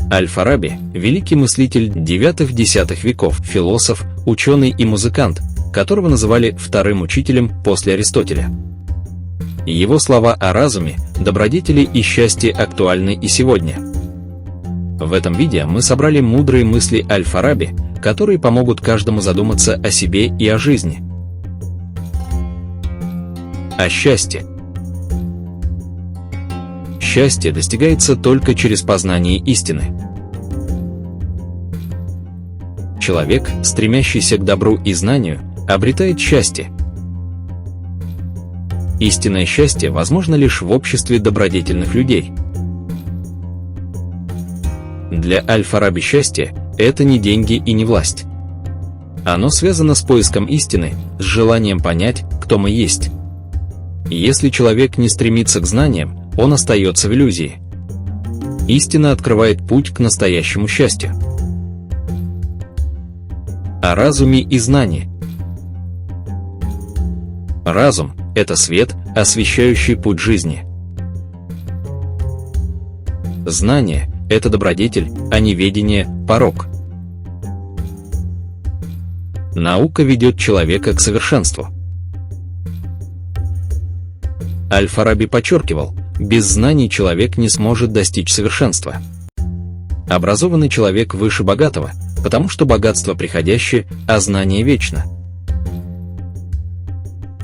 Аль-Фараби – великий мыслитель 9-10 веков, философ, ученый и музыкант, которого называли вторым учителем после Аристотеля. Его слова о разуме, добродетели и счастье актуальны и сегодня. В этом видео мы собрали мудрые мысли Аль-Фараби, которые помогут каждому задуматься о себе и о жизни. О счастье. Счастье достигается только через познание истины. Человек, стремящийся к добру и знанию, обретает счастье. Истинное счастье возможно лишь в обществе добродетельных людей. Для Аль-Фараби счастье – это не деньги и не власть. Оно связано с поиском истины, с желанием понять, кто мы есть. Если человек не стремится к знаниям, он остается в иллюзии. Истина открывает путь к настоящему счастью. О разуме и знании. Разум – это свет, освещающий путь жизни. Знание – это добродетель, а неведение – порок. Наука ведет человека к совершенству. Аль-Фараби подчеркивал, без знаний человек не сможет достичь совершенства. Образованный человек выше богатого, потому что богатство приходящее, а знание вечно.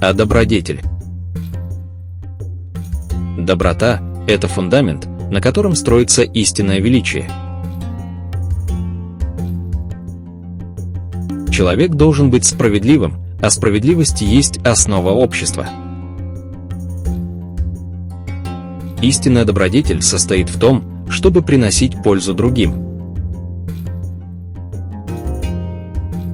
А добродетель. Доброта – это фундамент, на котором строится истинное величие. Человек должен быть справедливым, а справедливость есть основа общества. Истинная добродетель состоит в том, чтобы приносить пользу другим.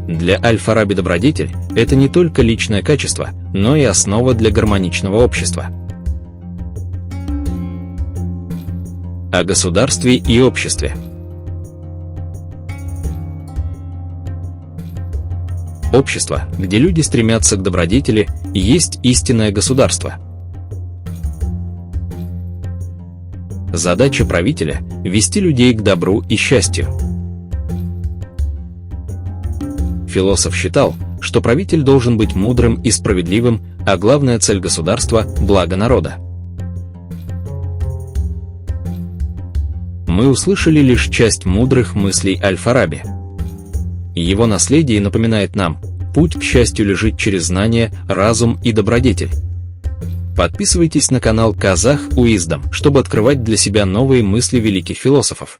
Для Аль-Фараби добродетель – это не только личное качество, но и основа для гармоничного общества. О государстве и обществе. Общество, где люди стремятся к добродетели, есть истинное государство. Задача правителя – вести людей к добру и счастью. Философ считал, что правитель должен быть мудрым и справедливым, а главная цель государства – благо народа. Мы услышали лишь часть мудрых мыслей Аль-Фараби. Его наследие напоминает нам, путь к счастью лежит через знание, разум и добродетель. Подписывайтесь на канал Казах Уиздом, чтобы открывать для себя новые мысли великих философов.